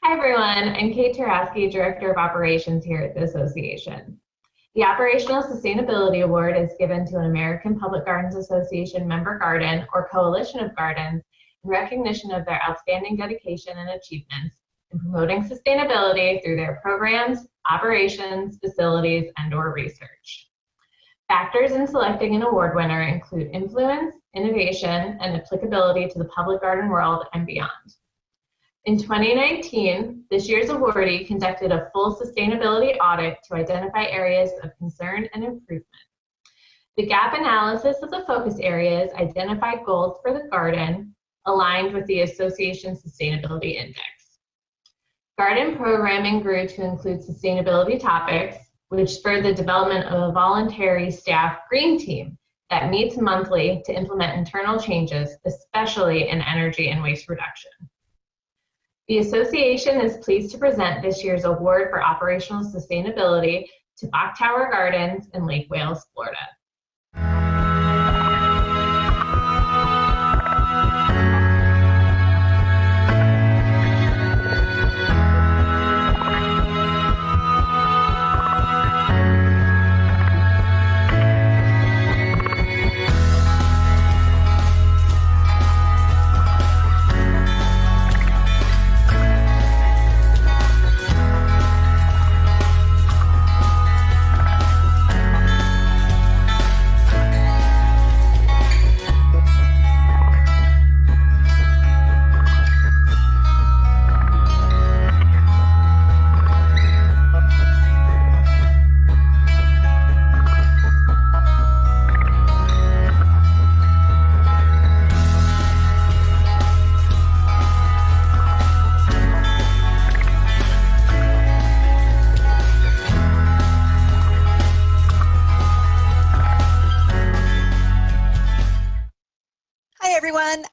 Hi everyone, I'm Kate Tarasky, Director of Operations here at the Association. The Operational Sustainability Award is given to an American Public Gardens Association member garden or coalition of gardens in recognition of their outstanding dedication and achievements in promoting sustainability through their programs, operations, facilities, and/or research. Factors in selecting an award winner include influence, innovation, and applicability to the public garden world and beyond. In 2019, this year's awardee conducted a full sustainability audit to identify areas of concern and improvement. The gap analysis of the focus areas identified goals for the garden aligned with the Association's Sustainability Index. Garden programming grew to include sustainability topics, which spurred the development of a voluntary staff green team that meets monthly to implement internal changes, especially in energy and waste reduction. The Association is pleased to present this year's Award for Operational Sustainability to Bok Tower Gardens in Lake Wales, Florida.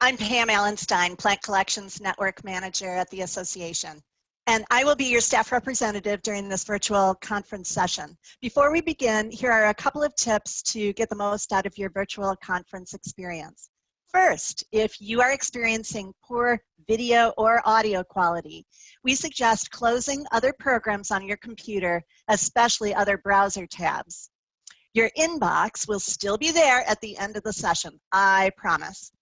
I'm Pam Allenstein, Plant Collections Network Manager at the Association, and I will be your staff representative during this virtual conference session. Before we begin, here are a couple of tips to get the most out of your virtual conference experience. First, if you are experiencing poor video or audio quality, we suggest closing other programs on your computer, especially other browser tabs. Your inbox will still be there at the end of the session, I promise.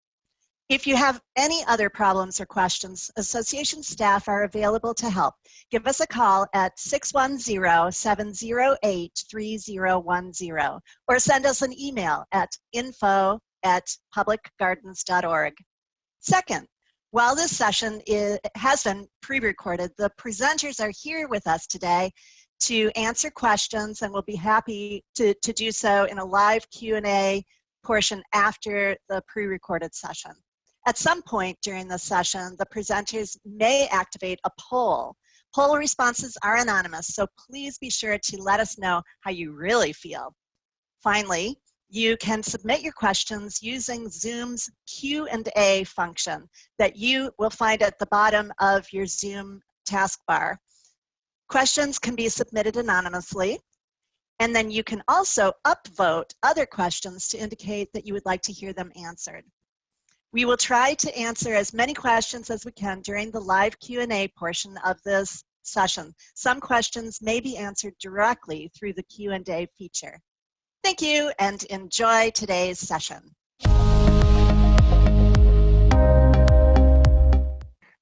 If you have any other problems or questions, Association staff are available to help. Give us a call at 610-708-3010 or send us an email at info@publicgardens.org. Second, while this session has been pre-recorded, the presenters are here with us today to answer questions, and we'll be happy to do so in a live Q&A portion after the pre-recorded session. At some point during the session, the presenters may activate a poll. Poll responses are anonymous, so please be sure to let us know how you really feel. Finally, you can submit your questions using Zoom's Q&A function that you will find at the bottom of your Zoom taskbar. Questions can be submitted anonymously, and then you can also upvote other questions to indicate that you would like to hear them answered. We will try to answer as many questions as we can during the live Q&A portion of this session. Some questions may be answered directly through the Q&A feature. Thank you and enjoy today's session.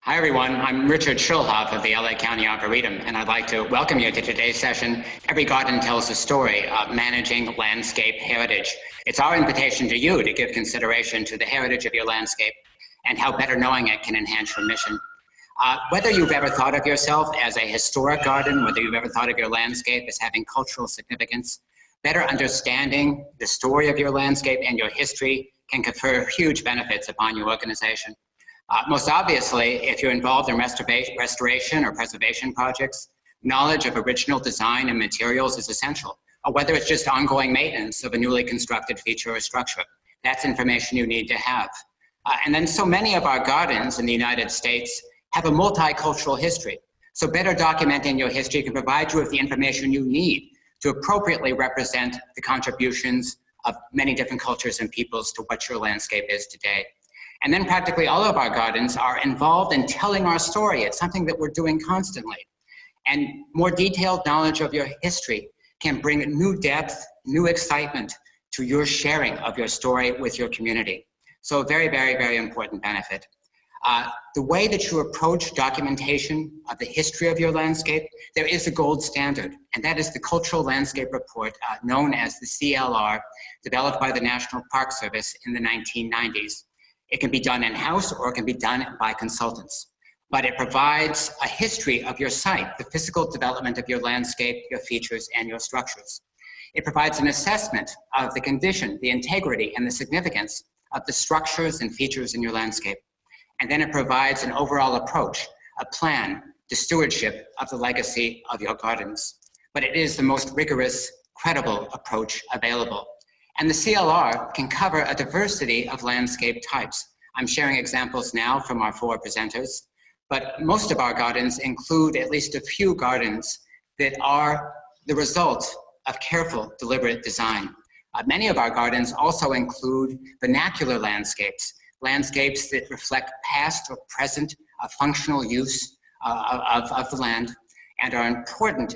Hi everyone, I'm Richard Schulhoff of the LA County Arboretum, and I'd like to welcome you to today's session, Every Garden Tells a Story, Managing Landscape Heritage. It's our invitation to you to give consideration to the heritage of your landscape and how better knowing it can enhance your mission. Whether you've ever thought of yourself as a historic garden, whether you've ever thought of your landscape as having cultural significance, better understanding the story of your landscape and your history can confer huge benefits upon your organization. Most obviously, if you're involved in restoration or preservation projects, knowledge of original design and materials is essential, or whether it's just ongoing maintenance of a newly constructed feature or structure. That's information you need to have. And then so many of our gardens in the United States have a multicultural history. So better documenting your history can provide you with the information you need to appropriately represent the contributions of many different cultures and peoples to what your landscape is today. And then practically all of our gardens are involved in telling our story. It's something that we're doing constantly. And more detailed knowledge of your history can bring new depth, new excitement to your sharing of your story with your community. So a very, very, very important benefit. The way that you approach documentation of the history of your landscape, there is a gold standard, and that is the Cultural Landscape Report, known as the CLR, developed by the National Park Service in the 1990s. It can be done in-house or it can be done by consultants. But it provides a history of your site, the physical development of your landscape, your features, and your structures. It provides an assessment of the condition, the integrity, and the significance of the structures and features in your landscape. And then it provides an overall approach, a plan, the stewardship of the legacy of your gardens. But it is the most rigorous, credible approach available. And the CLR can cover a diversity of landscape types. I'm sharing examples now from our 4 presenters, but most of our gardens include at least a few gardens that are the result of careful, deliberate design. Many of our gardens also include vernacular landscapes, landscapes that reflect past or present functional use of the land and are important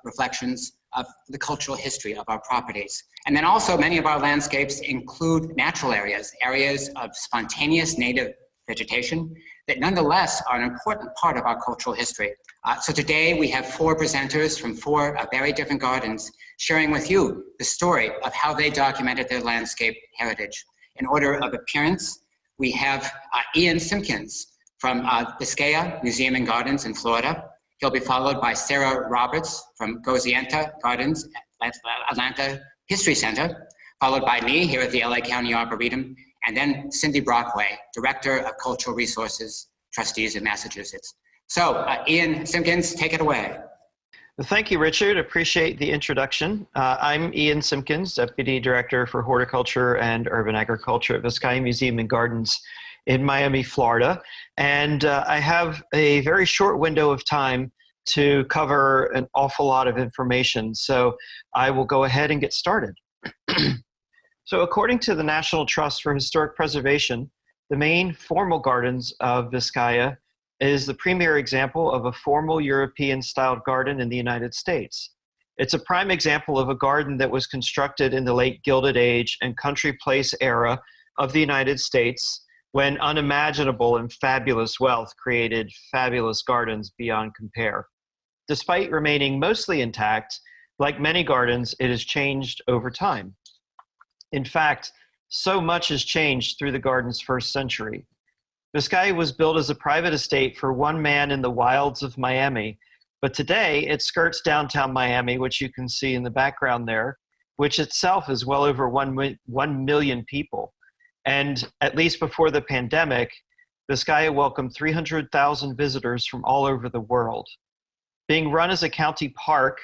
reflections of the cultural history of our properties. And then also many of our landscapes include natural areas, areas of spontaneous native vegetation that nonetheless are an important part of our cultural history. So today we have 4 presenters from 4 very different gardens sharing with you the story of how they documented their landscape heritage. In order of appearance, we have Ian Simpkins from Biscaya Museum and Gardens in Florida. He'll be followed by Sarah Roberts from Gosienta Gardens, Atlanta History Center, followed by me here at the LA County Arboretum, and then Cindy Brockway, Director of Cultural Resources, Trustees in Massachusetts. So Ian Simpkins, take it away. Thank you, Richard. Appreciate the introduction. I'm Ian Simpkins, Deputy Director for Horticulture and Urban Agriculture at Biscaya Museum and Gardens in Miami, Florida. And I have a very short window of time to cover an awful lot of information. So I will go ahead and get started. So according to the National Trust for Historic Preservation, the main formal gardens of Biscaya is the premier example of a formal European-styled garden in the United States. It's a prime example of a garden that was constructed in the late Gilded Age and country place era of the United States, when unimaginable and fabulous wealth created fabulous gardens beyond compare. Despite remaining mostly intact, like many gardens, it has changed over time. In fact, so much has changed through the garden's first century. Biscaya was built as a private estate for one man in the wilds of Miami, but today it skirts downtown Miami, which you can see in the background there, which itself is well over 1 million people. And at least before the pandemic, Biscaya welcomed 300,000 visitors from all over the world. Being run as a county park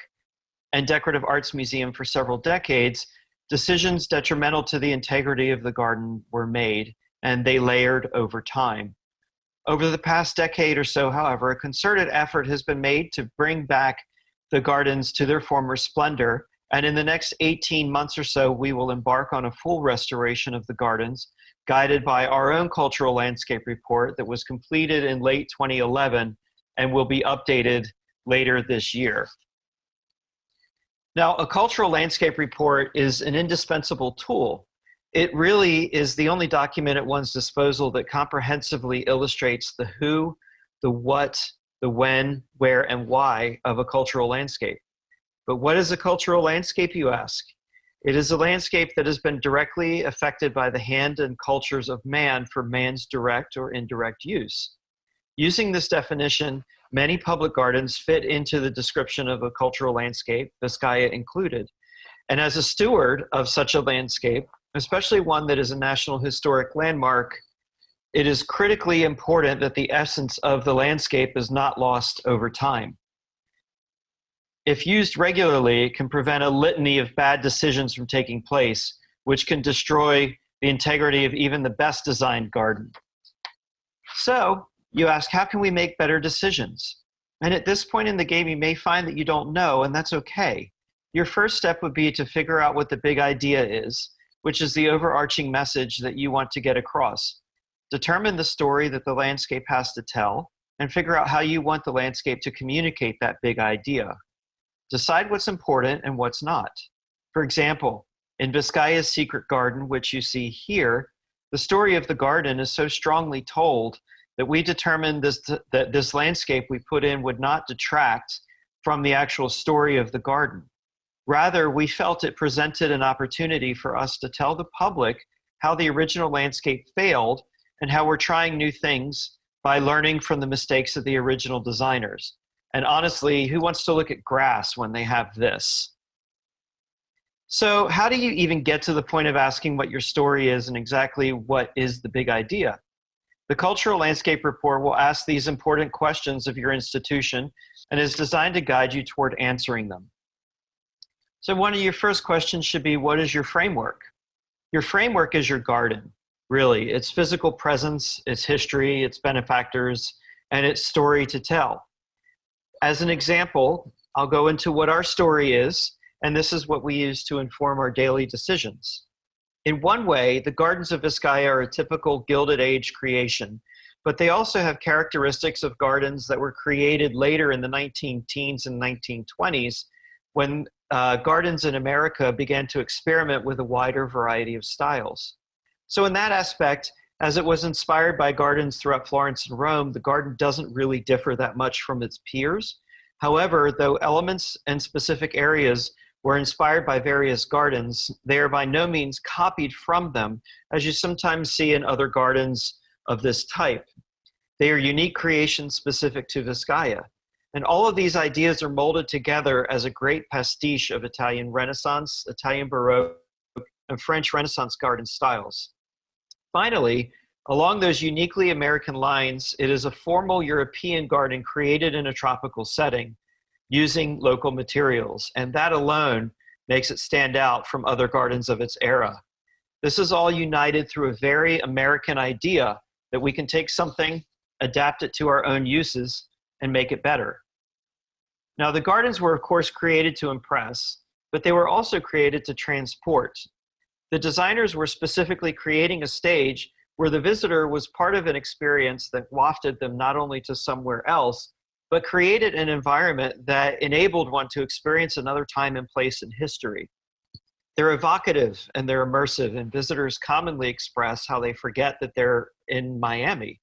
and decorative arts museum for several decades, decisions detrimental to the integrity of the garden were made, and they layered over time. Over the past decade or so, however, a concerted effort has been made to bring back the gardens to their former splendor, and in the next 18 months or so, we will embark on a full restoration of the gardens, guided by our own cultural landscape report that was completed in late 2011 and will be updated later this year. Now, a cultural landscape report is an indispensable tool. It really is the only document at one's disposal that comprehensively illustrates the who, the what, the when, where, and why of a cultural landscape. But what is a cultural landscape, you ask? It is a landscape that has been directly affected by the hand and cultures of man for man's direct or indirect use. Using this definition, many public gardens fit into the description of a cultural landscape, Biscaya included. And as a steward of such a landscape, especially one that is a National Historic Landmark, it is critically important that the essence of the landscape is not lost over time. If used regularly, it can prevent a litany of bad decisions from taking place, which can destroy the integrity of even the best designed garden. So, you ask, how can we make better decisions? And at this point in the game, you may find that you don't know, and that's okay. Your first step would be to figure out what the big idea is, which is the overarching message that you want to get across. Determine the story that the landscape has to tell, and figure out how you want the landscape to communicate that big idea. Decide what's important and what's not. For example, in Vizcaya's secret garden, which you see here, the story of the garden is so strongly told that we determined that this landscape we put in would not detract from the actual story of the garden. Rather, we felt it presented an opportunity for us to tell the public how the original landscape failed and how we're trying new things by learning from the mistakes of the original designers. And honestly, who wants to look at grass when they have this? So how do you even get to the point of asking what your story is and exactly what is the big idea? The Cultural Landscape Report will ask these important questions of your institution and is designed to guide you toward answering them. So one of your first questions should be, what is your framework? Your framework is your garden, really. Its physical presence, its history, its benefactors, and its story to tell. As an example, I'll go into what our story is, and this is what we use to inform our daily decisions. In one way, the gardens of Vizcaya are a typical Gilded Age creation, but they also have characteristics of gardens that were created later in the 19-teens and 1920s when gardens in America began to experiment with a wider variety of styles. So in that aspect, as it was inspired by gardens throughout Florence and Rome, the garden doesn't really differ that much from its peers. However, though elements and specific areas were inspired by various gardens, they are by no means copied from them, as you sometimes see in other gardens of this type. They are unique creations specific to Vizcaya. And all of these ideas are molded together as a great pastiche of Italian Renaissance, Italian Baroque, and French Renaissance garden styles. Finally, along those uniquely American lines, it is a formal European garden created in a tropical setting using local materials, and that alone makes it stand out from other gardens of its era. This is all united through a very American idea that we can take something, adapt it to our own uses, and make it better. Now, the gardens were, of course, created to impress, but they were also created to transport. The designers were specifically creating a stage where the visitor was part of an experience that wafted them not only to somewhere else, but created an environment that enabled one to experience another time and place in history. They're evocative and they're immersive, and visitors commonly express how they forget that they're in Miami.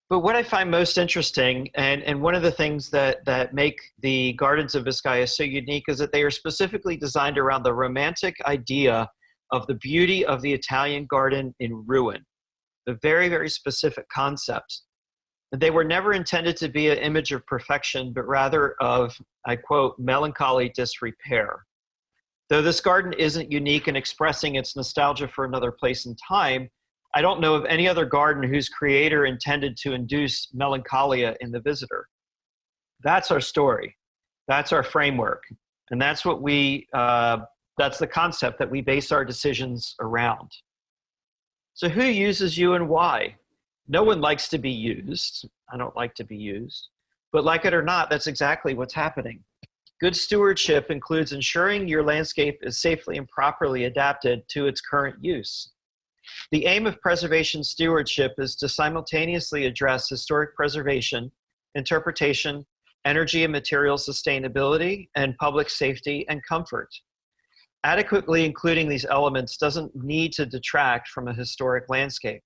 But what I find most interesting, and one of the things that make the gardens of Vizcaya so unique, is that they are specifically designed around the romantic idea of the beauty of the Italian garden in ruin, the very, very specific concept. They were never intended to be an image of perfection, but rather of, I quote, melancholy disrepair. Though this garden isn't unique in expressing its nostalgia for another place and time, I don't know of any other garden whose creator intended to induce melancholia in the visitor. That's our story. That's our framework. And that's what that's the concept that we base our decisions around. So who uses you and why? No one likes to be used. I don't like to be used. But like it or not, that's exactly what's happening. Good stewardship includes ensuring your landscape is safely and properly adapted to its current use. The aim of preservation stewardship is to simultaneously address historic preservation, interpretation, energy and material sustainability, and public safety and comfort. Adequately including these elements doesn't need to detract from a historic landscape.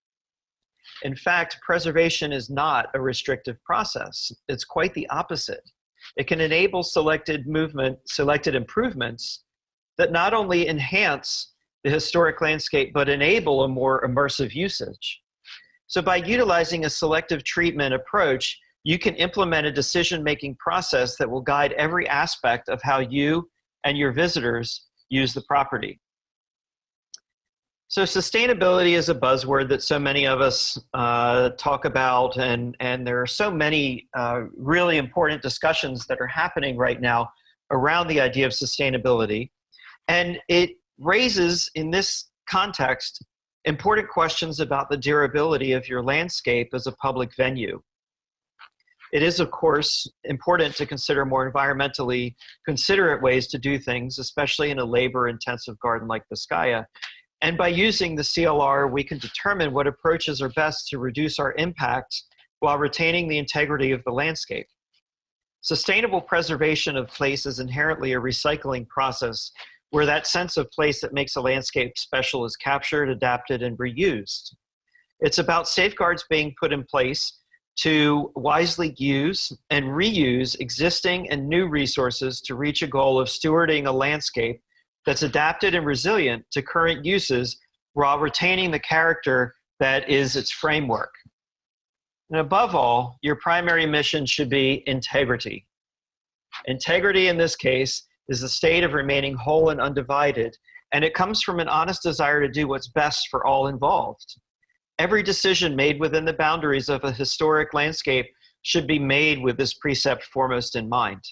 In fact, preservation is not a restrictive process. It's quite the opposite. It can enable selected improvements that not only enhance the historic landscape, but enable a more immersive usage. So by utilizing a selective treatment approach, you can implement a decision-making process that will guide every aspect of how you and your visitors use the property. So sustainability is a buzzword that so many of us talk about, and there are so many really important discussions that are happening right now around the idea of sustainability. And it raises, in this context, important questions about the durability of your landscape as a public venue. It is, of course, important to consider more environmentally considerate ways to do things, especially in a labor-intensive garden like Vizcaya. And by using the CLR, we can determine what approaches are best to reduce our impact while retaining the integrity of the landscape. Sustainable preservation of place is inherently a recycling process where that sense of place that makes a landscape special is captured, adapted, and reused. It's about safeguards being put in place to wisely use and reuse existing and new resources to reach a goal of stewarding a landscape that's adapted and resilient to current uses while retaining the character that is its framework. And above all, your primary mission should be integrity. Integrity in this case is the state of remaining whole and undivided, and it comes from an honest desire to do what's best for all involved. Every decision made within the boundaries of a historic landscape should be made with this precept foremost in mind.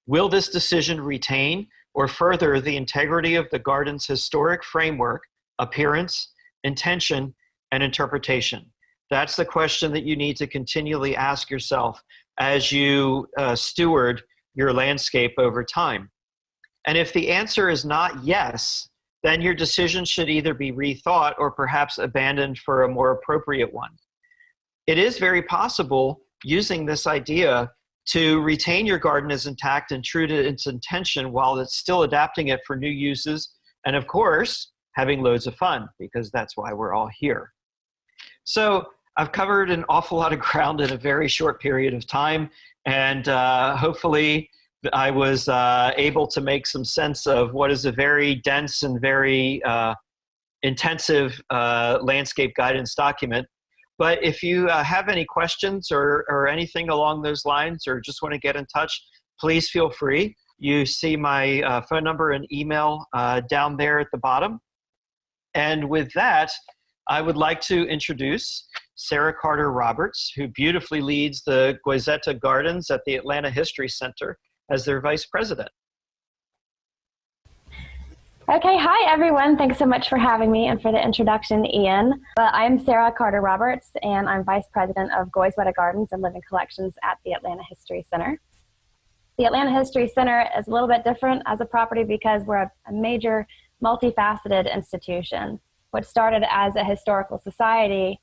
Will this decision retain or further the integrity of the garden's historic framework, appearance, intention, and interpretation? That's the question that you need to continually ask yourself as you steward your landscape over time. And if the answer is not yes, then your decision should either be rethought or perhaps abandoned for a more appropriate one. It is very possible, using this idea, to retain your garden as intact and true to its intention while it's still adapting it for new uses, and of course, having loads of fun, because that's why we're all here. So I've covered an awful lot of ground in a very short period of time, and hopefully I was able to make some sense of what is a very dense and very intensive landscape guidance document. But if you have any questions or anything along those lines, or just want to get in touch, please feel free. You see my phone number and email down there at the bottom. And with that, I would like to introduce Sarah Carter Roberts, who beautifully leads the Goizeta Gardens at the Atlanta History Center as their vice president. Okay, hi everyone. Thanks so much for having me and for the introduction, Ian. I'm Sarah Carter Roberts, and I'm vice president of Goizeta Gardens and Living Collections at the Atlanta History Center. The Atlanta History Center is a little bit different as a property because we're a major multifaceted institution. What started as a historical society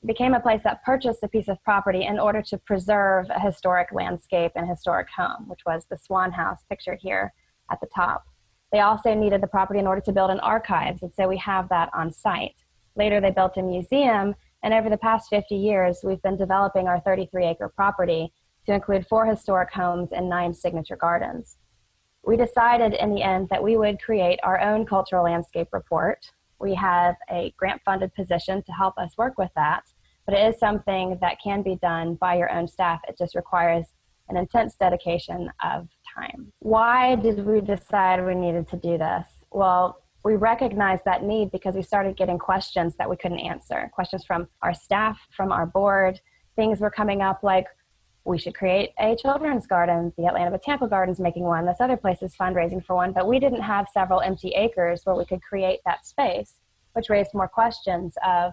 became a place that purchased a piece of property in order to preserve a historic landscape and historic home, which was the Swan House pictured here at the top. They also needed the property in order to build an archives, and so we have that on site. Later, they built a museum, and over the past 50 years, we've been developing our 33-acre property to include 4 historic homes and 9 signature gardens. We decided in the end that we would create our own cultural landscape report. We have a grant-funded position to help us work with that, but it is something that can be done by your own staff. It just requires an intense dedication of time. Why did we decide we needed to do this? Well, we recognized that need because we started getting questions that we couldn't answer. Questions from our staff, from our board. Things were coming up like, we should create a children's garden. The Atlanta Botanical Garden's making one. This other place is fundraising for one, but we didn't have several empty acres where we could create that space, which raised more questions of,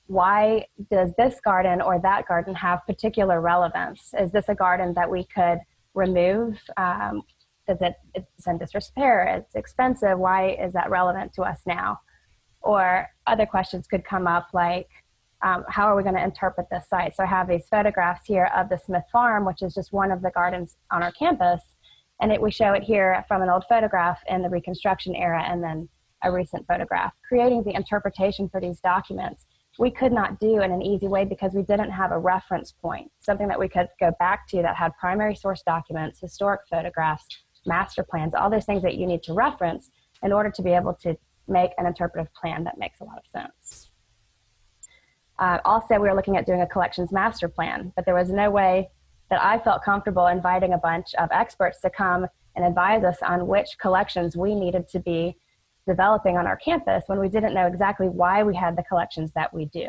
why does this garden or that garden have particular relevance? Is this a garden that we could remove? It's in disrepair, it's expensive, why is that relevant to us now? Or other questions could come up like, how are we going to interpret this site? So I have these photographs here of the Smith Farm, which is just one of the gardens on our campus. And we show it here from an old photograph in the Reconstruction era and then a recent photograph. Creating the interpretation for these documents, we could not do in an easy way because we didn't have a reference point, something that we could go back to that had primary source documents, historic photographs, master plans, all those things that you need to reference in order to be able to make an interpretive plan that makes a lot of sense. Also, we were looking at doing a collections master plan, but there was no way that I felt comfortable inviting a bunch of experts to come and advise us on which collections we needed to be developing on our campus when we didn't know exactly why we had the collections that we do.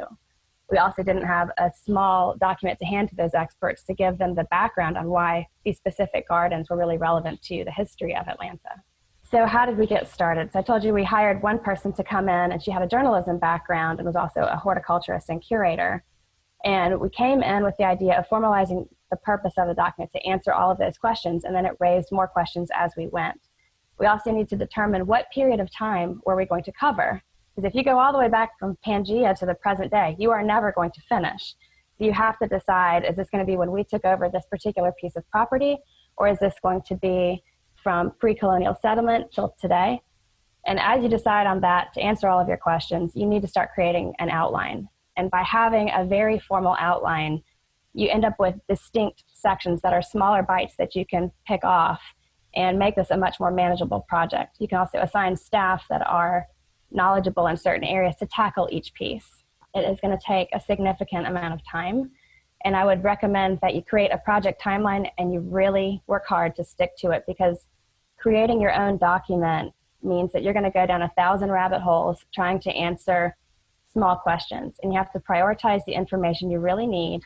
We also didn't have a small document to hand to those experts to give them the background on why these specific gardens were really relevant to the history of Atlanta. So how did we get started? So I told you we hired one person to come in, and she had a journalism background and was also a horticulturist and curator. And we came in with the idea of formalizing the purpose of the document to answer all of those questions, and then it raised more questions as we went. We also need to determine what period of time were we going to cover. Because if you go all the way back from Pangea to the present day, you are never going to finish. So you have to decide, is this going to be when we took over this particular piece of property, or is this going to be from pre-colonial settlement till today? And as you decide on that, to answer all of your questions, you need to start creating an outline. And by having a very formal outline, you end up with distinct sections that are smaller bites that you can pick off and make this a much more manageable project. You can also assign staff that are knowledgeable in certain areas to tackle each piece. It is going to take a significant amount of time, and I would recommend that you create a project timeline and you really work hard to stick to it, because creating your own document means that you're going to go down 1,000 rabbit holes trying to answer small questions, and you have to prioritize the information you really need,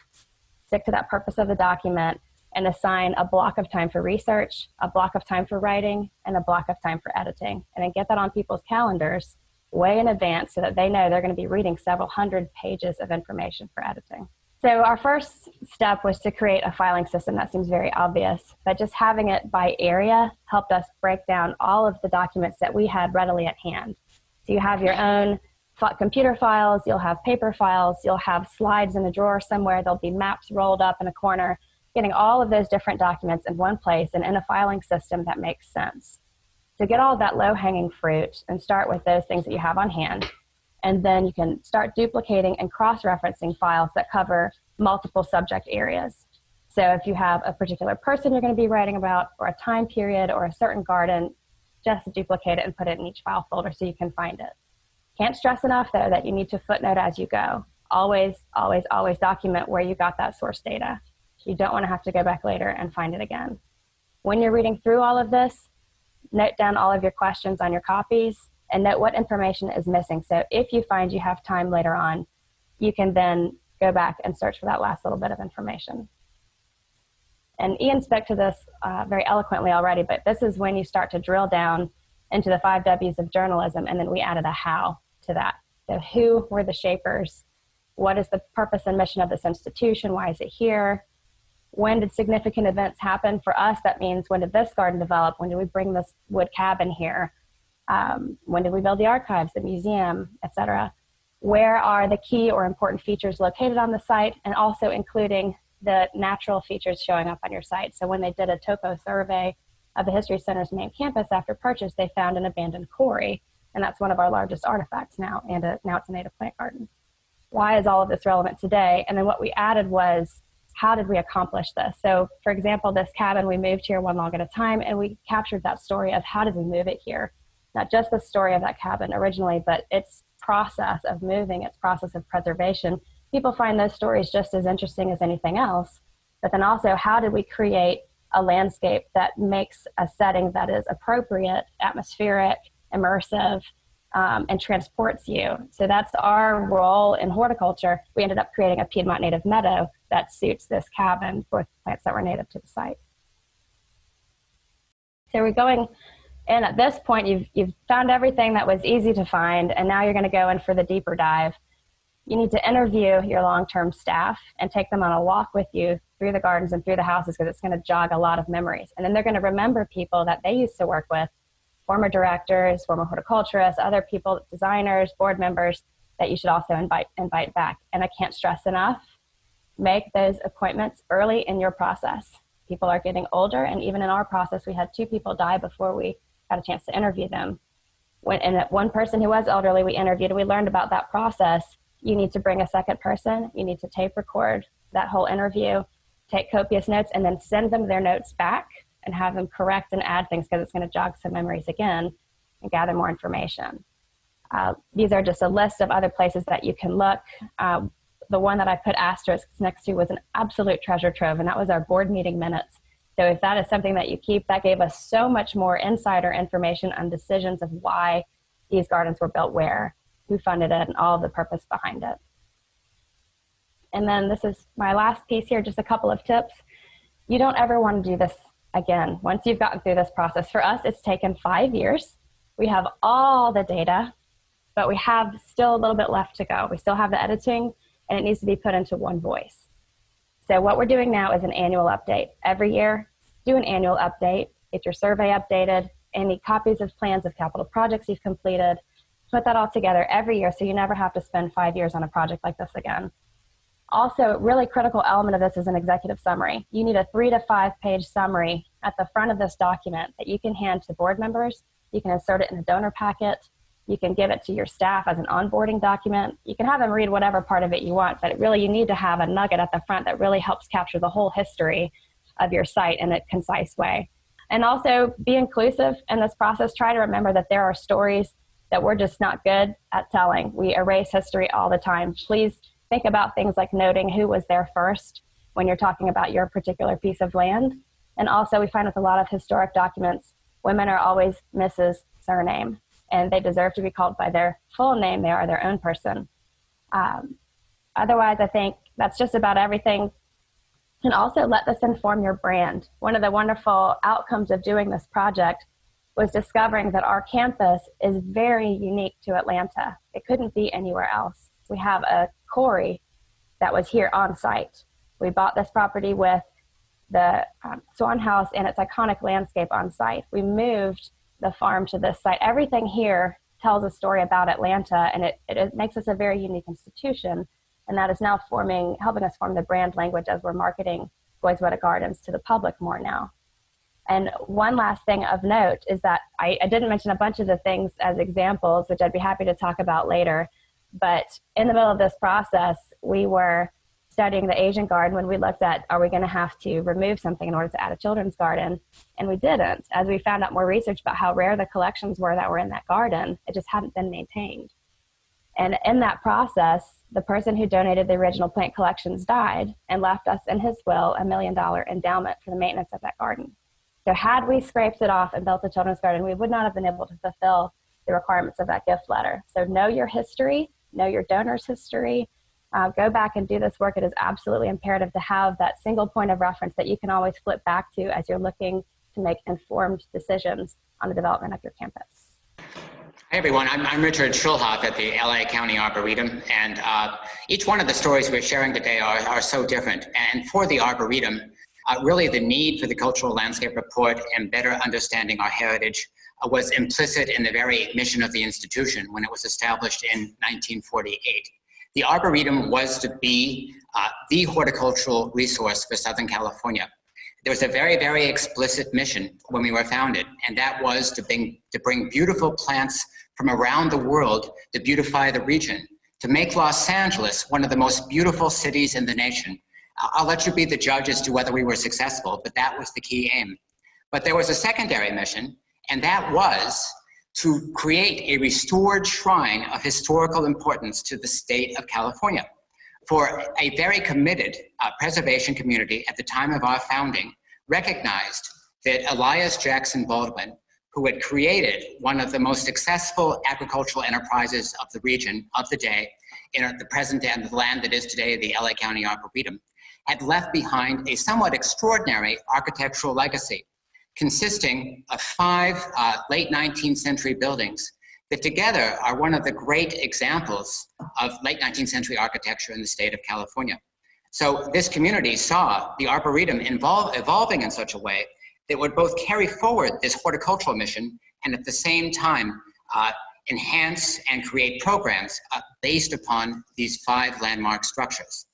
stick to that purpose of the document, and assign a block of time for research, a block of time for writing, and a block of time for editing. And then get that on people's calendars way in advance so that they know they're going to be reading several hundred pages of information for editing. So our first step was to create a filing system. That seems very obvious, but just having it by area helped us break down all of the documents that we had readily at hand. So you have your own computer files, you'll have paper files, you'll have slides in a drawer somewhere, there'll be maps rolled up in a corner, getting all of those different documents in one place and in a filing system that makes sense. So get all of that low-hanging fruit and start with those things that you have on hand. And then you can start duplicating and cross-referencing files that cover multiple subject areas. So if you have a particular person you're going to be writing about, or a time period, or a certain garden, just duplicate it and put it in each file folder so you can find it. Can't stress enough, though, that you need to footnote as you go. Always, always, always document where you got that source data. You don't want to have to go back later and find it again. When you're reading through all of this, note down all of your questions on your copies and note what information is missing. So if you find you have time later on, you can then go back and search for that last little bit of information. And Ian spoke to this very eloquently already, but this is when you start to drill down into the 5 W's of journalism, and then we added a how to that. So who were the shapers? What is the purpose and mission of this institution? Why is it here? When did significant events happen? For us, that means when did this garden develop? When did we bring this wood cabin here? When did we build the archives, the museum, etc.? Where are the key or important features located on the site, and also including the natural features showing up on your site. So when they did a topo survey of the History Center's main campus after purchase, they found an abandoned quarry, and that's one of our largest artifacts now, and now it's a native plant garden. Why is all of this relevant today? And then what we added was, how did we accomplish this? So for example, this cabin, we moved here one log at a time, and we captured that story of how did we move it here? Not just the story of that cabin originally, but its process of moving, its process of preservation. People find those stories just as interesting as anything else. But then also, how did we create a landscape that makes a setting that is appropriate, atmospheric, immersive, and transports you? So that's our role in horticulture. We ended up creating a Piedmont native meadow that suits this cabin with plants that were native to the site. So we're going in at this point, you've found everything that was easy to find, and now you're going to go in for the deeper dive. You need to interview your long-term staff and take them on a walk with you through the gardens and through the houses, because it's going to jog a lot of memories. And then they're going to remember people that they used to work with, former directors, former horticulturists, other people, designers, board members that you should also invite back. And I can't stress enough, make those appointments early in your process. People are getting older, and even in our process, we had 2 people die before we got a chance to interview them. And one person who was elderly we interviewed, and we learned about that process. You need to bring a second person, you need to tape record that whole interview, take copious notes, and then send them their notes back and have them correct and add things, because it's going to jog some memories again and gather more information. These are just a list of other places that you can look. The one that I put asterisks next to was an absolute treasure trove, and that was our board meeting minutes. So if that is something that you keep, that gave us so much more insider information on decisions of why these gardens were built where, who funded it, and all of the purpose behind it. And then this is my last piece here, just a couple of tips. You don't ever want to do this again. Once you've gotten through this process, for us, it's taken 5 years. We have all the data, but we have still a little bit left to go. We still have the editing, and it needs to be put into one voice. So what we're doing now is an annual update. Every year, do an annual update, get your survey updated, any copies of plans of capital projects you've completed. Put that all together every year so you never have to spend 5 years on a project like this again. Also, really critical element of this is an executive summary. You need a 3 to 5 page summary at the front of this document that you can hand to board members. You can insert it in a donor packet. You can give it to your staff as an onboarding document. You can have them read whatever part of it you want, but really you need to have a nugget at the front that really helps capture the whole history of your site in a concise way. And also be inclusive in this process. Try to remember that there are stories that we're just not good at telling. We erase history all the time. Please think about things like noting who was there first when you're talking about your particular piece of land. And also we find with a lot of historic documents, women are always Mrs. Surname, and they deserve to be called by their full name. They are their own person. Otherwise, I think that's just about everything. And also let this inform your brand. One of the wonderful outcomes of doing this project was discovering that our campus is very unique to Atlanta. It couldn't be anywhere else. We have a quarry that was here on site. We bought this property with the Swan House and its iconic landscape on site. We moved the farm to this site. Everything here tells a story about Atlanta, and it makes us a very unique institution, and that is now helping us form the brand language as we're marketing Goys Weta Gardens to the public more now. And one last thing of note is that I didn't mention a bunch of the things as examples, which I'd be happy to talk about later. But in the middle of this process, we were studying the Asian garden when we looked at, are we going to have to remove something in order to add a children's garden? And we didn't. As we found out more research about how rare the collections were that were in that garden, it just hadn't been maintained. And in that process, the person who donated the original plant collections died and left us in his will $1 million endowment for the maintenance of that garden. So had we scraped it off and built a children's garden, we would not have been able to fulfill the requirements of that gift letter. So know your history, know your donor's history, go back and do this work. It is absolutely imperative to have that single point of reference that you can always flip back to as you're looking to make informed decisions on the development of your campus. Hi everyone, I'm Richard Schulhoff at the LA County Arboretum, and each one of the stories we're sharing today are so different. And for the Arboretum, really the need for the Cultural Landscape Report and better understanding our heritage was implicit in the very mission of the institution when it was established in 1948. The Arboretum was to be the horticultural resource for Southern California. There was a very, very explicit mission when we were founded, and that was to bring beautiful plants from around the world to beautify the region, to make Los Angeles one of the most beautiful cities in the nation. I'll let you be the judge as to whether we were successful, but that was the key aim. But there was a secondary mission, and that was to create a restored shrine of historical importance to the state of California. For a very committed preservation community at the time of our founding recognized that Elias Jackson Baldwin, who had created one of the most successful agricultural enterprises of the region of the day, in the present and the land that is today the LA County Arboretum, had left behind a somewhat extraordinary architectural legacy consisting of 5 late 19th century buildings that together are one of the great examples of late 19th century architecture in the state of California. So this community saw the Arboretum evolving in such a way that would both carry forward this horticultural mission and at the same time enhance and create programs based upon these 5 landmark structures.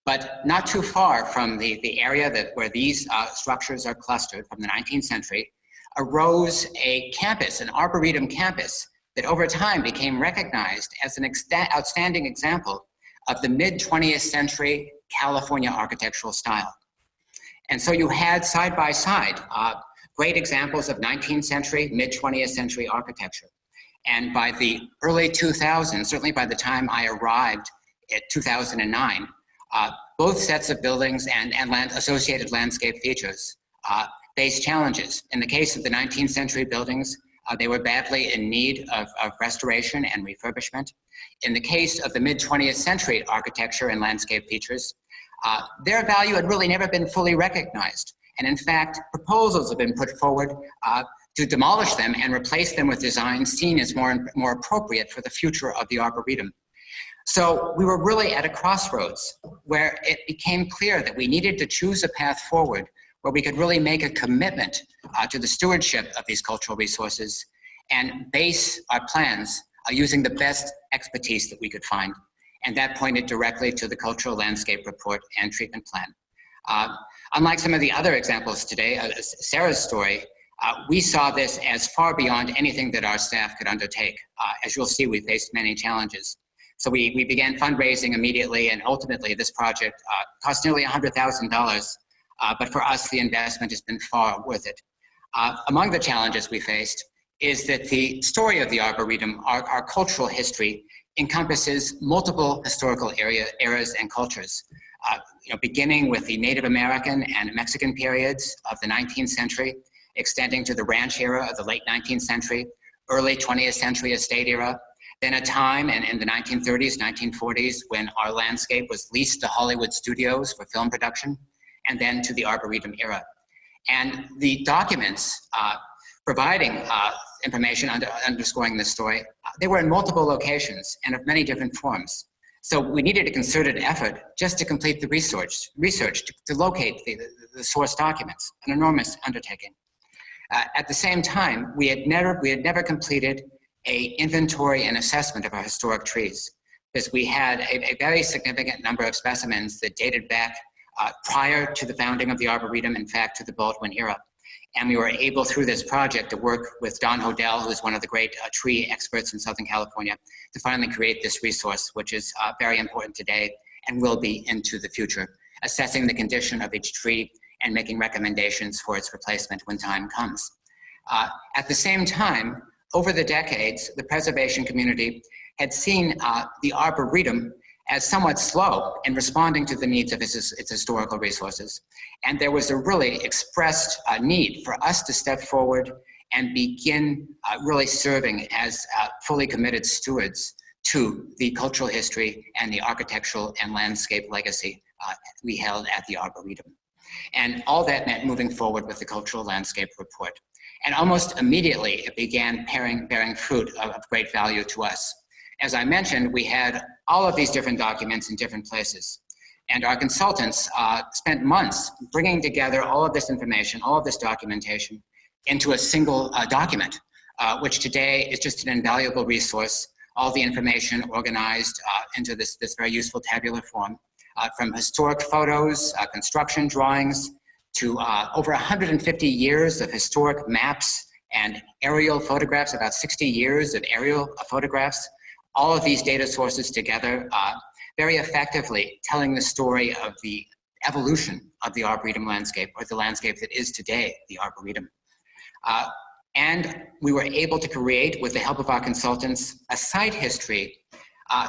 But not too far from the area where these structures are clustered from the 19th century arose a campus, an Arboretum campus, that over time became recognized as an outstanding example of the mid-20th century California architectural style. And so you had side by side great examples of 19th century, mid-20th century architecture. And by the early 2000s, certainly by the time I arrived at 2009, both sets of buildings and associated landscape features faced challenges. In the case of the 19th century buildings, they were badly in need of restoration and refurbishment. In the case of the mid-20th century architecture and landscape features, their value had really never been fully recognized. And in fact, proposals have been put forward to demolish them and replace them with designs seen as more appropriate for the future of the Arboretum. So we were really at a crossroads where it became clear that we needed to choose a path forward where we could really make a commitment to the stewardship of these cultural resources and base our plans using the best expertise that we could find. And that pointed directly to the Cultural Landscape Report and Treatment Plan. Unlike some of the other examples today, Sarah's story, we saw this as far beyond anything that our staff could undertake. As you'll see, we faced many challenges. So we began fundraising immediately, and ultimately this project cost nearly $100,000, but for us, the investment has been far worth it. Among the challenges we faced is that the story of the Arboretum, our cultural history, encompasses multiple historical eras and cultures. Beginning with the Native American and Mexican periods of the 19th century, extending to the ranch era of the late 19th century, early 20th century estate era, then a time in the 1930s, 1940s, when our landscape was leased to Hollywood studios for film production, and then to the Arboretum era. And the documents providing information underscoring this story, they were in multiple locations and of many different forms. So we needed a concerted effort just to complete the research to locate the source documents, an enormous undertaking. At the same time, we had never completed an inventory and assessment of our historic trees, because we had a very significant number of specimens that dated back prior to the founding of the Arboretum, in fact, to the Baldwin era. And we were able, through this project, to work with Don Hodel, who is one of the great tree experts in Southern California, to finally create this resource, which is very important today and will be into the future, assessing the condition of each tree and making recommendations for its replacement when time comes. At the same time, over the decades, the preservation community had seen the Arboretum as somewhat slow in responding to the needs of its historical resources. And there was a really expressed need for us to step forward and begin really serving as fully committed stewards to the cultural history and the architectural and landscape legacy we held at the Arboretum. And all that meant moving forward with the Cultural Landscape Report. And almost immediately, it began bearing fruit of great value to us. As I mentioned, we had all of these different documents in different places. And our consultants spent months bringing together all of this information, all of this documentation into a single document, which today is just an invaluable resource, all the information organized into this very useful tabular form, from historic photos, construction drawings, to over 150 years of historic maps and aerial photographs, about 60 years of aerial photographs, all of these data sources together, very effectively telling the story of the evolution of the Arboretum landscape, or the landscape that is today the Arboretum. And we were able to create, with the help of our consultants, a site history.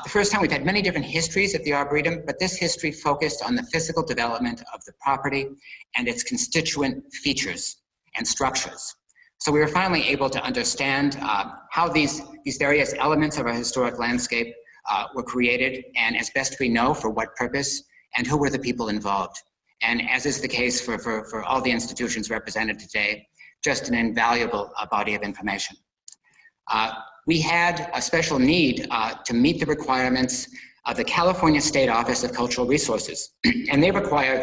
The first time we've had many different histories at the Arboretum, but this history focused on the physical development of the property and its constituent features and structures. So we were finally able to understand how these various elements of our historic landscape were created, and as best we know, for what purpose, and who were the people involved. And as is the case for all the institutions represented today, just an invaluable body of information. We had a special need to meet the requirements of the California State Office of Cultural Resources. And they require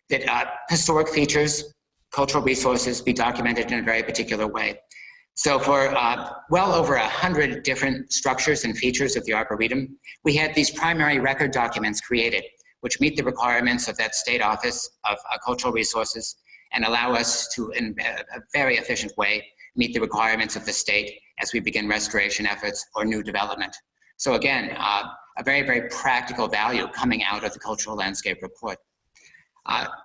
that historic features, cultural resources be documented in a very particular way. So for well over 100 different structures and features of the Arboretum, we had these primary record documents created, which meet the requirements of that State Office of Cultural Resources and allow us to, in a very efficient way, meet the requirements of the state as we begin restoration efforts or new development. So again, a very, very practical value coming out of the Cultural Landscape Report.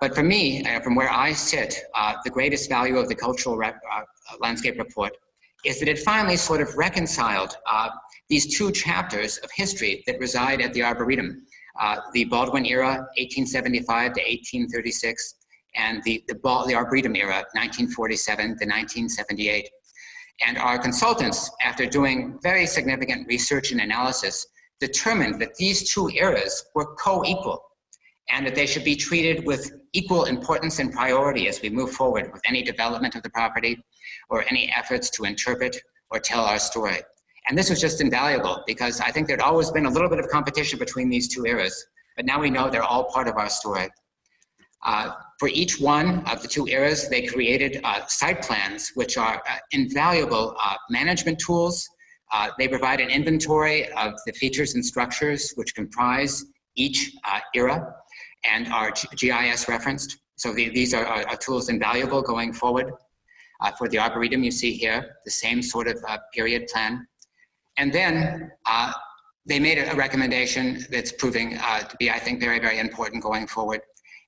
But for me, from where I sit, the greatest value of the Cultural Landscape Report is that it finally sort of reconciled these two chapters of history that reside at the Arboretum, the Baldwin era, 1875 to 1836, and the Arboretum era, 1947 to 1978. And our consultants, after doing very significant research and analysis, determined that these two eras were co-equal, and that they should be treated with equal importance and priority as we move forward with any development of the property or any efforts to interpret or tell our story. And this was just invaluable, because I think there'd always been a little bit of competition between these two eras, but now we know they're all part of our story. For each one of the two eras, they created site plans, which are invaluable management tools. They provide an inventory of the features and structures which comprise each era and are GIS referenced. So these are tools invaluable going forward. For the Arboretum, you see here the same sort of period plan. And then they made a recommendation that's proving to be, I think, very, very important going forward.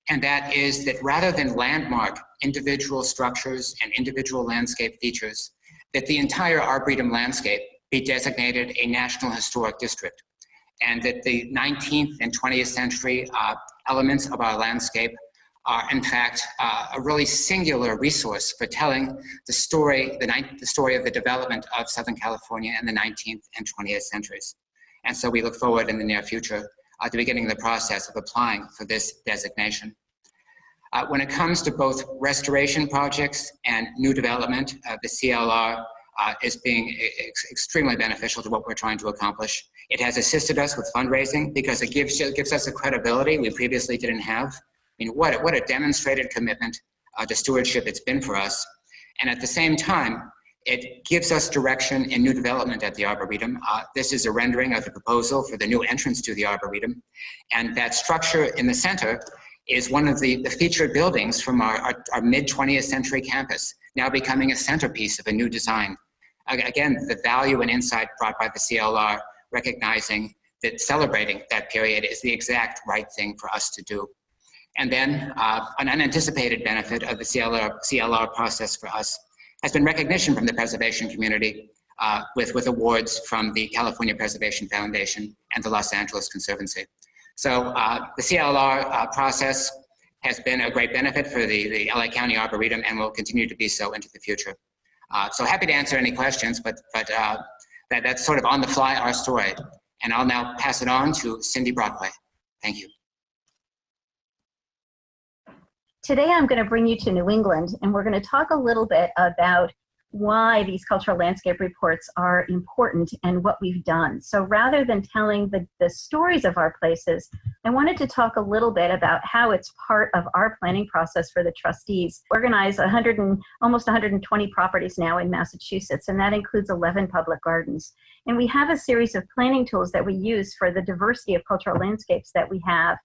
And that is that rather than landmark individual structures and individual landscape features, that the entire Arboretum landscape be designated a National Historic District. And that the 19th and 20th century elements of our landscape are in fact a really singular resource for telling the story, the story of the development of Southern California in the 19th and 20th centuries. And so we look forward in the near future to beginning the process of applying for this designation. When it comes to both restoration projects and new development, the CLR is being extremely beneficial to what we're trying to accomplish. It has assisted us with fundraising because it gives us a credibility we previously didn't have. I mean, what a demonstrated commitment to stewardship it's been for us. And at the same time, it gives us direction in new development at the Arboretum. This is a rendering of the proposal for the new entrance to the Arboretum. And that structure in the center is one of the featured buildings from our mid-20th century campus, now becoming a centerpiece of a new design. Again, the value and insight brought by the CLR, recognizing that celebrating that period is the exact right thing for us to do. And then an unanticipated benefit of the CLR process for us has been recognition from the preservation community with awards from the California Preservation Foundation and the Los Angeles Conservancy. So the CLR process has been a great benefit for the LA County Arboretum and will continue to be so into the future. So happy to answer any questions, but that's sort of on the fly our story. And I'll now pass it on to Cindy Brockway. Thank you. Today I'm going to bring you to New England, and we're going to talk a little bit about why these cultural landscape reports are important and what we've done. So rather than telling the stories of our places, I wanted to talk a little bit about how it's part of our planning process for the trustees. We organize almost 120 properties now in Massachusetts, and that includes 11 public gardens. And we have a series of planning tools that we use for the diversity of cultural landscapes that we have.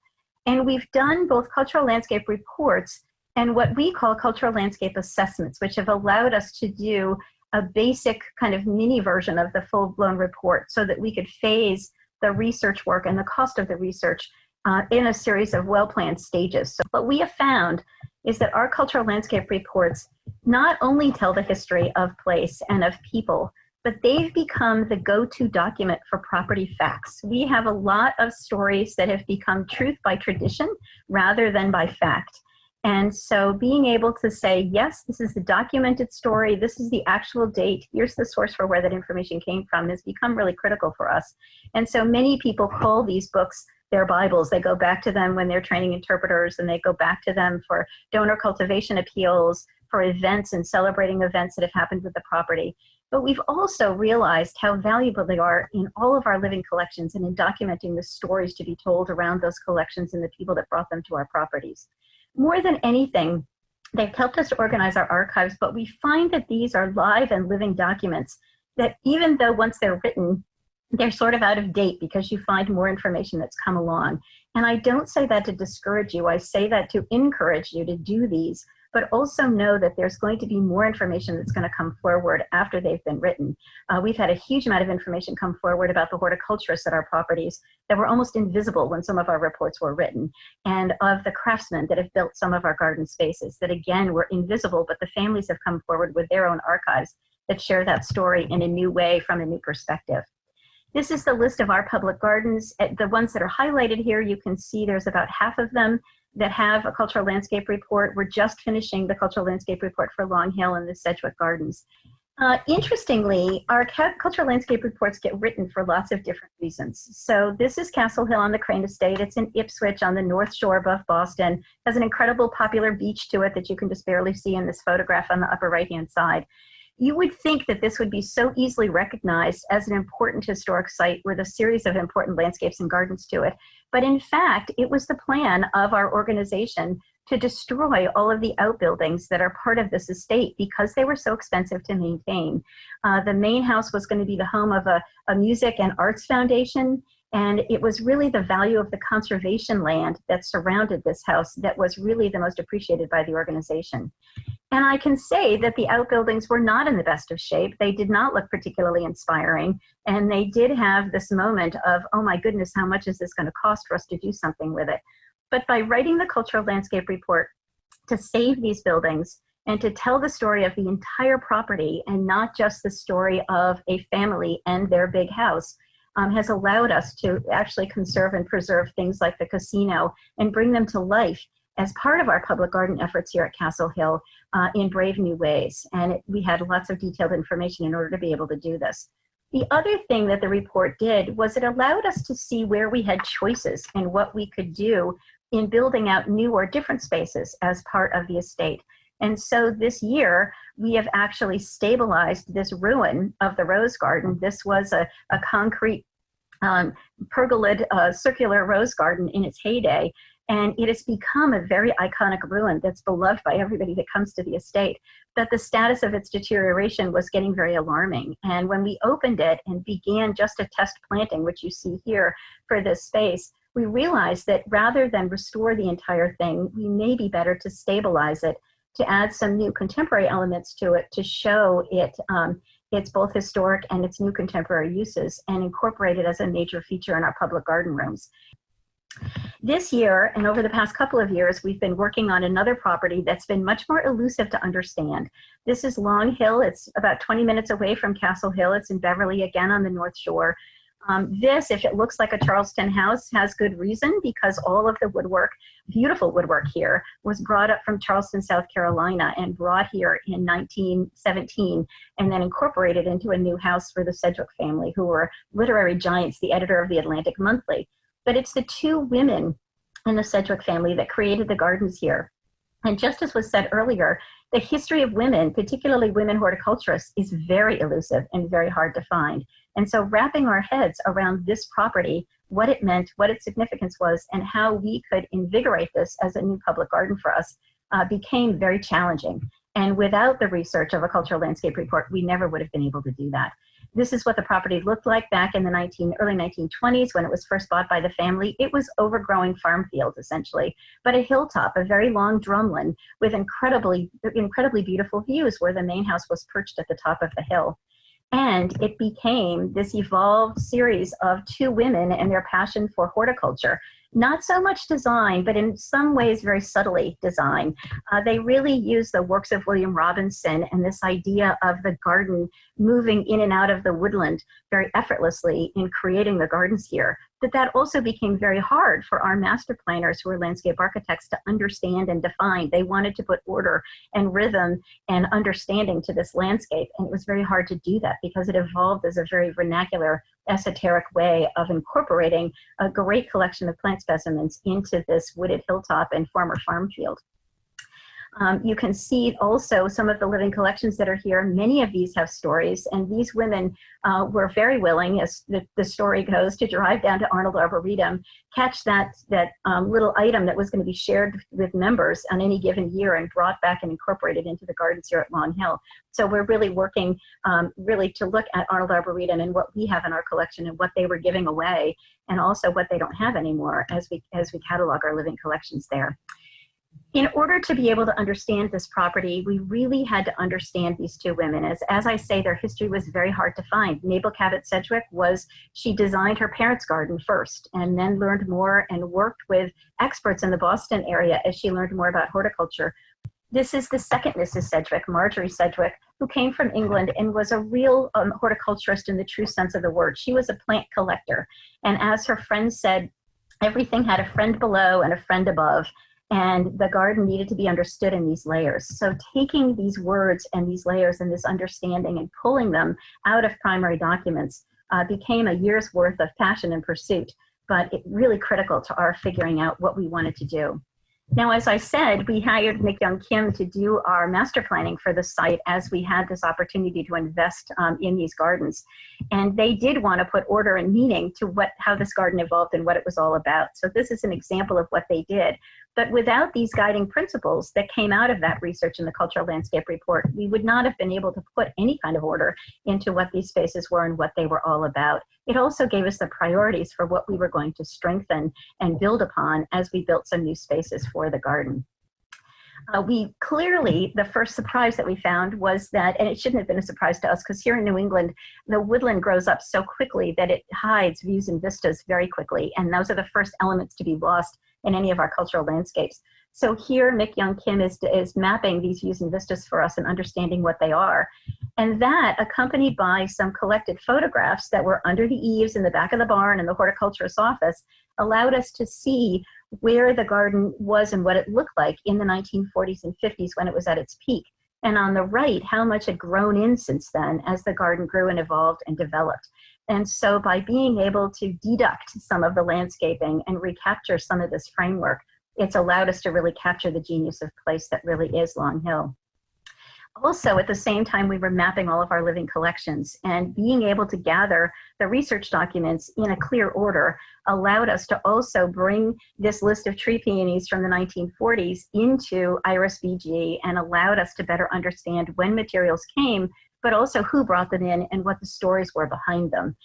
And we've done both cultural landscape reports and what we call cultural landscape assessments, which have allowed us to do a basic kind of mini version of the full-blown report so that we could phase the research work and the cost of the research in a series of well-planned stages. So what we have found is that our cultural landscape reports not only tell the history of place and of people, but they've become the go-to document for property facts. We have a lot of stories that have become truth by tradition rather than by fact. And so being able to say, yes, this is the documented story, this is the actual date, here's the source for where that information came from, has become really critical for us. And so many people call these books their Bibles. They go back to them when they're training interpreters, and they go back to them for donor cultivation appeals, for events and celebrating events that have happened with the property. But we've also realized how valuable they are in all of our living collections and in documenting the stories to be told around those collections and the people that brought them to our properties. More than anything, they've helped us to organize our archives, but we find that these are live and living documents that even though once they're written, they're sort of out of date because you find more information that's come along. And I don't say that to discourage you, I say that to encourage you to do these, but also know that there's going to be more information that's going to come forward after they've been written. We've had a huge amount of information come forward about the horticulturists at our properties that were almost invisible when some of our reports were written, and of the craftsmen that have built some of our garden spaces that again were invisible, but the families have come forward with their own archives that share that story in a new way from a new perspective. This is the list of our public gardens. The ones that are highlighted here, you can see there's about half of them that have a cultural landscape report. We're just finishing the cultural landscape report for Long Hill and the Sedgwick Gardens. Interestingly, our cultural landscape reports get written for lots of different reasons. So this is Castle Hill on the Crane Estate. It's in Ipswich on the North Shore above Boston. It has an incredible popular beach to it that you can just barely see in this photograph on the upper right-hand side. You would think that this would be so easily recognized as an important historic site with a series of important landscapes and gardens to it. But in fact, it was the plan of our organization to destroy all of the outbuildings that are part of this estate because they were so expensive to maintain. The main house was going to be the home of a music and arts foundation, and it was really the value of the conservation land that surrounded this house that was really the most appreciated by the organization. And I can say that the outbuildings were not in the best of shape. They did not look particularly inspiring, and they did have this moment of, oh my goodness, how much is this going to cost for us to do something with it? But by writing the Cultural Landscape Report to save these buildings and to tell the story of the entire property and not just the story of a family and their big house, has allowed us to actually conserve and preserve things like the casino and bring them to life as part of our public garden efforts here at Castle Hill in brave new ways. And we had lots of detailed information in order to be able to do this. The other thing that the report did was it allowed us to see where we had choices and what we could do in building out new or different spaces as part of the estate. And so this year, we have actually stabilized this ruin of the rose garden. This was a concrete pergolid circular rose garden in its heyday. And it has become a very iconic ruin that's beloved by everybody that comes to the estate. But the status of its deterioration was getting very alarming. And when we opened it and began just a test planting, which you see here for this space, we realized that rather than restore the entire thing, we may be better to stabilize it, to add some new contemporary elements to it, to show it its both historic and its new contemporary uses, and incorporate it as a major feature in our public garden rooms. This year, and over the past couple of years, we've been working on another property that's been much more elusive to understand. This is Long Hill. It's about 20 minutes away from Castle Hill. It's in Beverly, again on the North Shore. This, if it looks like a Charleston house, has good reason because all of the woodwork, beautiful woodwork here, was brought up from Charleston, South Carolina, and brought here in 1917, and then incorporated into a new house for the Sedgwick family, who were literary giants, the editor of the Atlantic Monthly. But it's the two women in the Sedgwick family that created the gardens here. And just as was said earlier, the history of women, particularly women horticulturists, is very elusive and very hard to find. And so wrapping our heads around this property, what it meant, what its significance was, and how we could invigorate this as a new public garden for us became very challenging. And without the research of a Cultural Landscape Report, we never would have been able to do that. This is what the property looked like back in the early 1920s when it was first bought by the family. It was overgrowing farm fields, essentially, but a hilltop, a very long drumlin with incredibly beautiful views where the main house was perched at the top of the hill. And it became this evolved series of two women and their passion for horticulture. Not so much design, but in some ways very subtly design. They really use the works of William Robinson and this idea of the garden moving in and out of the woodland very effortlessly in creating the gardens here. That also became very hard for our master planners who are landscape architects to understand and define. They wanted to put order and rhythm and understanding to this landscape, and it was very hard to do that because it evolved as a very vernacular, esoteric way of incorporating a great collection of plant specimens into this wooded hilltop and former farm field. You can see also some of the living collections that are here. Many of these have stories, and these women were very willing, as the story goes, to drive down to Arnold Arboretum, catch that little item that was going to be shared with members on any given year and brought back and incorporated into the gardens here at Long Hill. So we're really working really to look at Arnold Arboretum and what we have in our collection and what they were giving away, and also what they don't have anymore as we catalog our living collections there. In order to be able to understand this property, we really had to understand these two women. As I say, their history was very hard to find. Mabel Cabot Sedgwick she designed her parents' garden first and then learned more and worked with experts in the Boston area as she learned more about horticulture. This is the second Mrs. Sedgwick, Marjorie Sedgwick, who came from England and was a real horticulturist in the true sense of the word. She was a plant collector. And as her friend said, everything had a friend below and a friend above. And the garden needed to be understood in these layers. So taking these words and these layers and this understanding and pulling them out of primary documents became a year's worth of passion and pursuit, but it really critical to our figuring out what we wanted to do. Now, as I said, we hired Myung Kim to do our master planning for the site as we had this opportunity to invest in these gardens. And they did want to put order and meaning to how this garden evolved and what it was all about. So this is an example of what they did. But without these guiding principles that came out of that research in the Cultural Landscape Report, we would not have been able to put any kind of order into what these spaces were and what they were all about. It also gave us the priorities for what we were going to strengthen and build upon as we built some new spaces for the garden. We clearly, the first surprise that we found was that, and it shouldn't have been a surprise to us because here in New England, the woodland grows up so quickly that it hides views and vistas very quickly. And those are the first elements to be lost in any of our cultural landscapes. So here, Mick Young Kim is mapping these views and vistas for us and understanding what they are. And that, accompanied by some collected photographs that were under the eaves in the back of the barn in the horticulturist's office, allowed us to see where the garden was and what it looked like in the 1940s and 50s when it was at its peak. And on the right, how much had grown in since then as the garden grew and evolved and developed. And so by being able to deduct some of the landscaping and recapture some of this framework, it's allowed us to really capture the genius of place that really is Long Hill. Also, at the same time, we were mapping all of our living collections, and being able to gather the research documents in a clear order allowed us to also bring this list of tree peonies from the 1940s into IRIS-BG and allowed us to better understand when materials came, but also who brought them in and what the stories were behind them.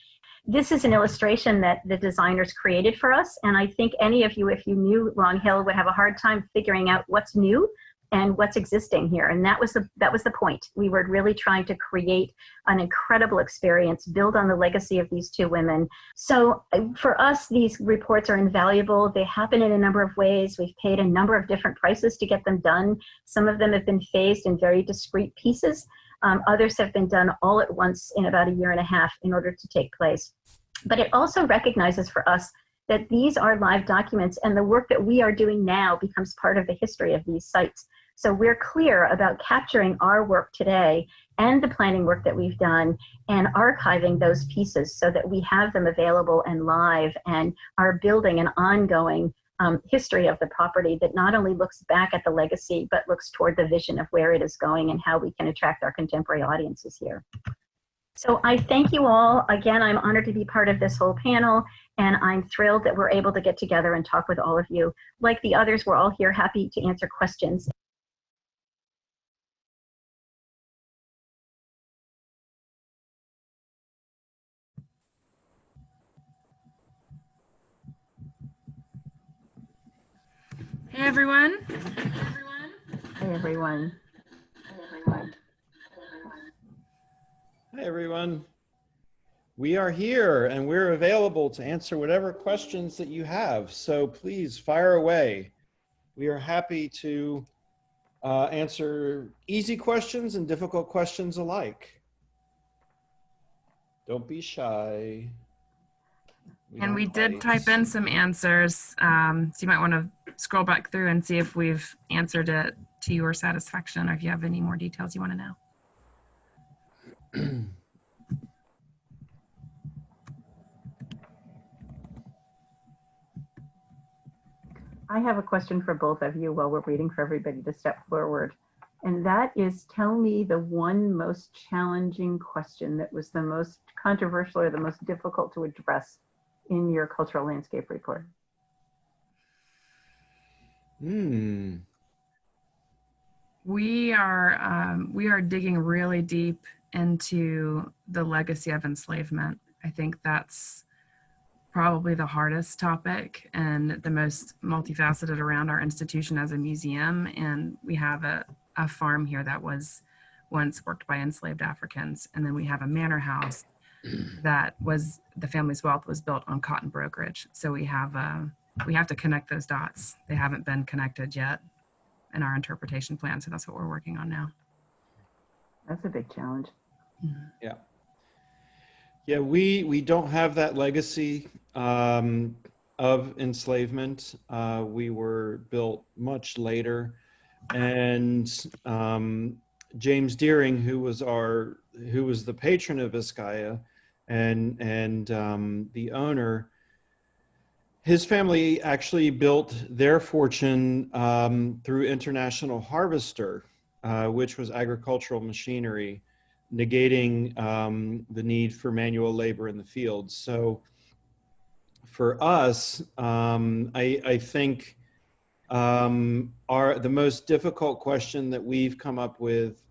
This is an illustration that the designers created for us, and I think any of you, if you knew Long Hill, would have a hard time figuring out what's new and what's existing here. And that was the point. We were really trying to create an incredible experience, build on the legacy of these two women. So for us, these reports are invaluable. They happen in a number of ways. We've paid a number of different prices to get them done. Some of them have been phased in very discrete pieces. Others have been done all at once in about a year and a half in order to take place. But it also recognizes for us that these are live documents, and the work that we are doing now becomes part of the history of these sites. So we're clear about capturing our work today and the planning work that we've done and archiving those pieces so that we have them available and live and are building an ongoing history of the property that not only looks back at the legacy, but looks toward the vision of where it is going and how we can attract our contemporary audiences here. So I thank you all. Again, I'm honored to be part of this whole panel, and I'm thrilled that we're able to get together and talk with all of you. Like the others, we're all here happy to answer questions. Hey everyone. Hey everyone. Hi everyone. We are here and we're available to answer whatever questions that you have. So please fire away. We are happy to answer easy questions and difficult questions alike. Don't be shy. And we did type in some answers. So you might want to scroll back through and see if we've answered it to your satisfaction or if you have any more details you want to know. I have a question for both of you while we're waiting for everybody to step forward. And that is, tell me the one most challenging question that was the most controversial or the most difficult to address in your cultural landscape report. We are digging really deep into the legacy of enslavement. I think that's probably the hardest topic and the most multifaceted around our institution as a museum. And we have a farm here that was once worked by enslaved Africans. And then we have a manor house that was, the family's wealth was built on cotton brokerage. So we have to connect those dots. They haven't been connected yet in our interpretation plan. So that's what we're working on now. That's a big challenge. Yeah. Yeah, we don't have that legacy of enslavement. We were built much later, and James Deering, who was the patron of Vizcaya and the owner, his family actually built their fortune through International Harvester, which was agricultural machinery, negating the need for manual labor in the fields. So for us, I think the most difficult question that we've come up with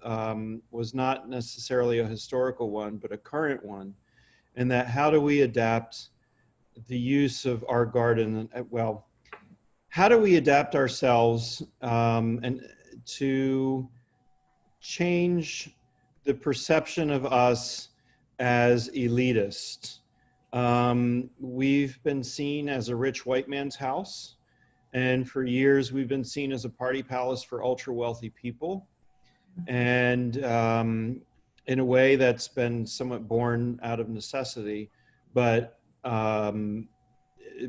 was not necessarily a historical one, but a current one, and that how do we adapt the use of our garden, well, how do we adapt ourselves and to change the perception of us as elitist? We've been seen as a rich white man's house, and for years we've been seen as a party palace for ultra wealthy people, and in a way that's been somewhat born out of necessity, but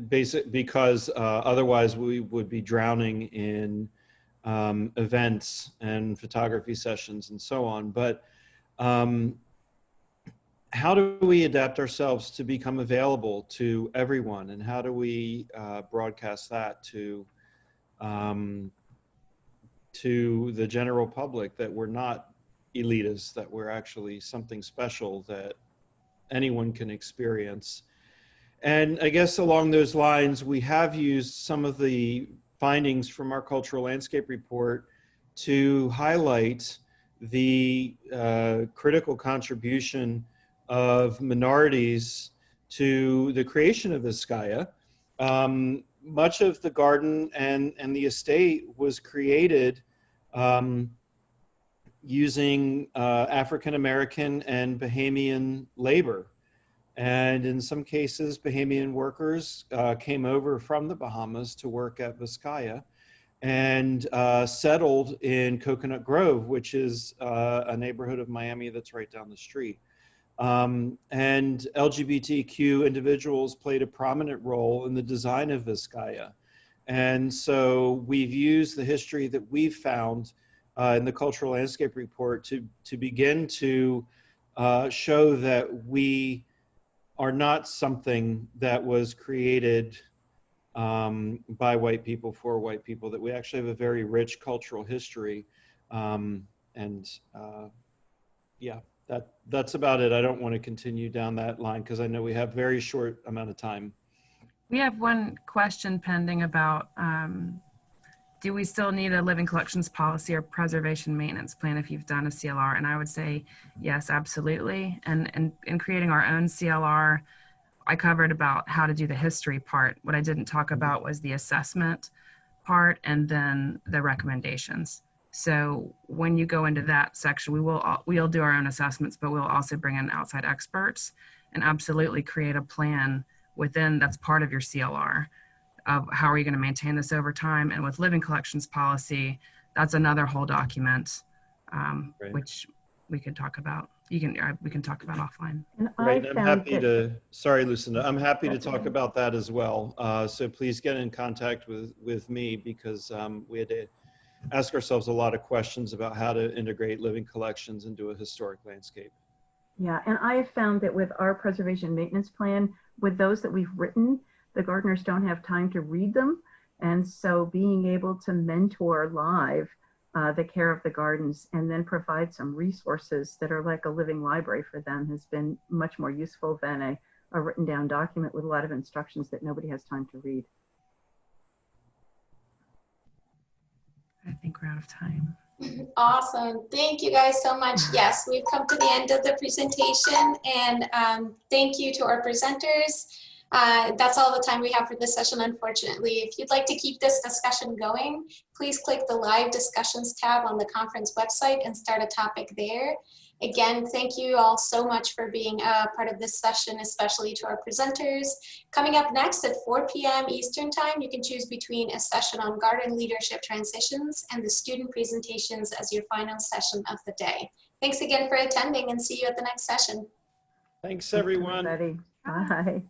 because otherwise we would be drowning in events and photography sessions and so on. But how do we adapt ourselves to become available to everyone, and how do we broadcast that to the general public, that we're not elitists, that we're actually something special that anyone can experience? And I guess along those lines, we have used some of the findings from our cultural landscape report to highlight the critical contribution of minorities to the creation of Vizcaya. Much of the garden and the estate was created using African-American and Bahamian labor. And in some cases, Bahamian workers came over from the Bahamas to work at Vizcaya and settled in Coconut Grove, which is a neighborhood of Miami that's right down the street. And LGBTQ individuals played a prominent role in the design of Vizcaya. And so we've used the history that we've found in the Cultural Landscape Report to begin to show that we are not something that was created by white people for white people, that we actually have a very rich cultural history. Yeah, that's about it. I don't want to continue down that line because I know we have very short amount of time. We have one question pending about do we still need a living collections policy or preservation maintenance plan if you've done a CLR? And I would say yes, absolutely. And in creating our own CLR, I covered about how to do the history part. What I didn't talk about was the assessment part and then the recommendations. So when you go into that section, we'll do our own assessments, but we'll also bring in outside experts and absolutely create a plan within that's part of your CLR of how are you going to maintain this over time. And with living collections policy, that's another whole document, which we could talk about. We can talk about offline. Right, and I'm happy to, sorry, Lucinda, I'm happy to talk about that as well. So please get in contact with me because we had to ask ourselves a lot of questions about how to integrate living collections into a historic landscape. Yeah, and I have found that with our preservation maintenance plan, with those that we've written, the gardeners don't have time to read them. And so being able to mentor live the care of the gardens and then provide some resources that are like a living library for them has been much more useful than a written down document with a lot of instructions that nobody has time to read. I think we're out of time. Awesome. Thank you guys so much. Yes, we've come to the end of the presentation, and thank you to our presenters. That's all the time we have for this session, unfortunately. If you'd like to keep this discussion going, please click the live discussions tab on the conference website and start a topic there. Again, thank you all so much for being a part of this session, especially to our presenters. Coming up next at 4 p.m. Eastern Time, you can choose between a session on garden leadership transitions and the student presentations as your final session of the day. Thanks again for attending and see you at the next session. Thanks, everyone. Thanks, everybody. Bye.